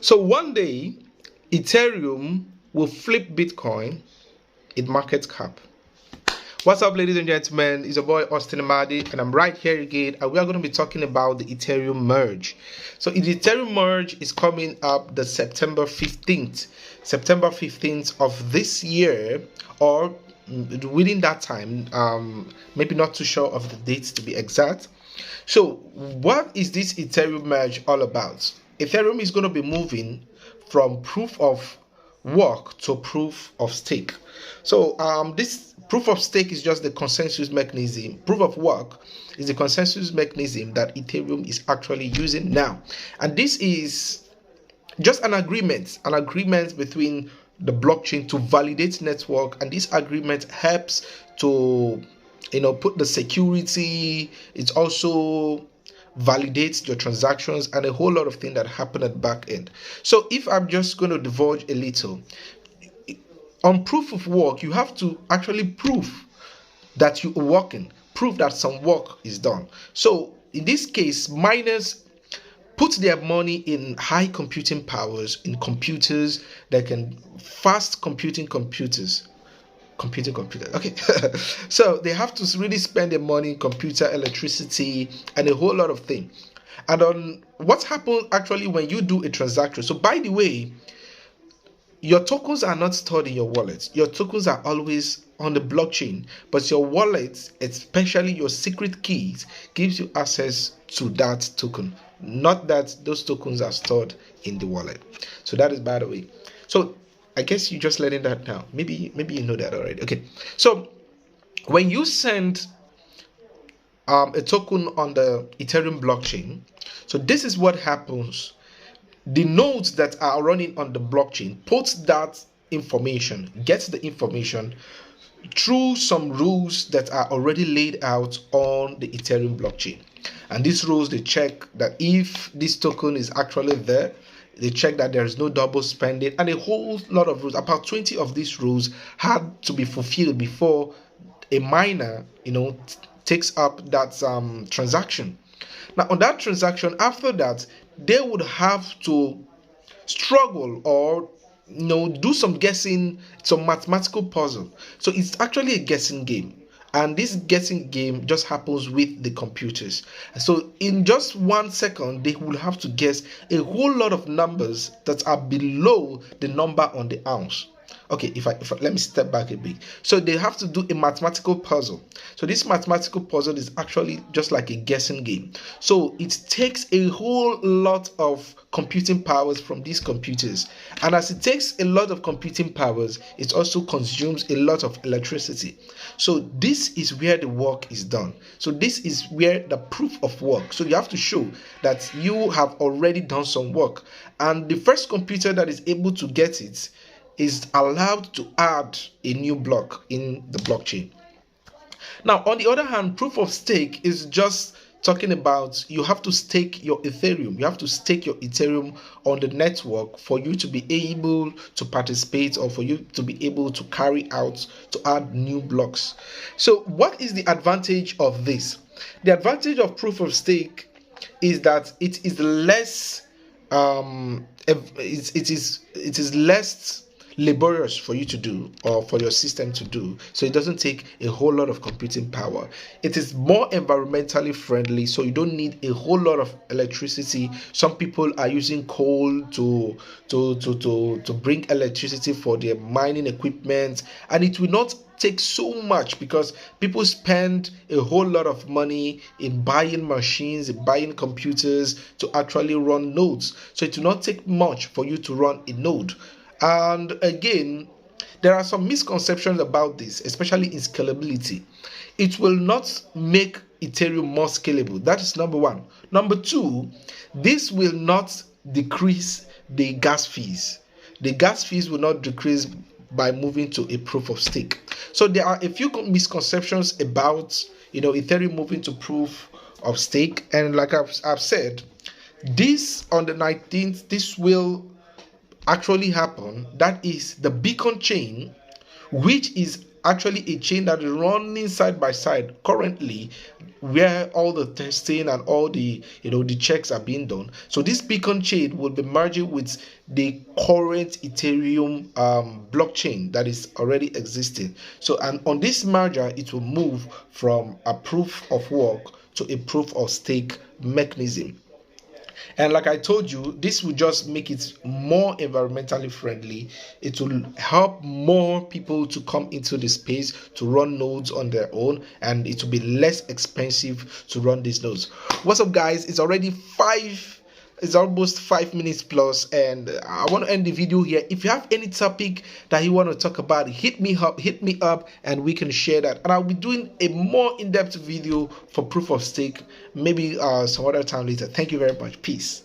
So one day, Ethereum will flip Bitcoin in market cap. What's up, ladies and gentlemen? It's your boy Austin Amadi, and I'm right here again, and we are going to be talking about the Ethereum merge. So the Ethereum merge is coming up the September 15th of this year, or within that time, maybe not too sure of the dates to be exact. So what is this Ethereum merge all about? Ethereum is going to be moving from proof of work to proof of stake. So this proof of stake is just the consensus mechanism. Proof of work is the consensus mechanism that Ethereum is actually using now. And this is just an agreement between the blockchain to validate network, and this agreement helps to put the security. It also validates your transactions and a whole lot of things that happen at back end. So if I'm just going to divulge a little on proof of work, you have to actually prove that you are working, prove that some work is done. So in this case, miners put their money in high computing powers, in computers that can fast computing computers. Okay. So they have to really spend their money in computer, electricity, and a whole lot of things. And on what happens actually when you do a transaction. So by the way, your tokens are not stored in your wallet. Your tokens are always on the blockchain, but your wallet, especially your secret keys, gives you access to that token. Not that those tokens are stored in the wallet. So that is by the way. So I guess you're just letting that down. Maybe you know that already. Okay. So when you send a token on the Ethereum blockchain, so this is what happens. The nodes that are running on the blockchain puts that information, gets the information through some rules that are already laid out on the Ethereum blockchain. And these rules, they check that if this token is actually there, they check that there is no double spending, and a whole lot of rules. About 20 of these rules had to be fulfilled before a miner, takes up that transaction. Now, on that transaction, after that, they would have to struggle or do some guessing, some mathematical puzzle. So it's actually a guessing game. And this guessing game just happens with the computers. So in just 1 second, they will have to guess a whole lot of numbers that are below the number on the ounce. Okay, if I let me step back a bit. So they have to do a mathematical puzzle. So this mathematical puzzle is actually just like a guessing game. So it takes a whole lot of computing powers from these computers. And as it takes a lot of computing powers, it also consumes a lot of electricity. So this is where the work is done. So this is where the proof of work. So you have to show that you have already done some work. And the first computer that is able to get it is allowed to add a new block in the blockchain. Now, on the other hand, proof of stake is just talking about you have to stake your Ethereum. You have to stake your Ethereum on the network for you to be able to participate, or for you to be able to carry out, to add new blocks. So what is the advantage of this? The advantage of proof of stake is that it is less it is less laborious for you to do, or for your system to do. So it doesn't take a whole lot of computing power. It is more environmentally friendly, so you don't need a whole lot of electricity. Some people are using coal to bring electricity for their mining equipment, and it will not take so much because people spend a whole lot of money in buying machines, buying computers to actually run nodes. So it will not take much for you to run a node. And again, there are some misconceptions about this, especially in scalability. It will not make Ethereum more scalable. That is number one. Number two, this will not decrease the gas fees. The gas fees will not decrease by moving to a proof of stake. So there are a few misconceptions about Ethereum moving to proof of stake. And like I've said, this on the 19th, this will actually happen. That is the beacon chain, which is actually a chain that is running side by side currently, where all the testing and all the the checks are being done. So this beacon chain will be merging with the current Ethereum blockchain that is already existing. So, and on this merger, it will move from a proof of work to a proof of stake mechanism. And like I told you, this will just make it more environmentally friendly. It will help more people to come into the space to run nodes on their own, and it will be less expensive to run these nodes. What's up, guys? It's almost 5 minutes plus, and I want to end the video here. If you have any topic that you want to talk about, hit me up and we can share that. And I'll be doing a more in-depth video for proof of stake maybe some other time later. Thank you very much. Peace.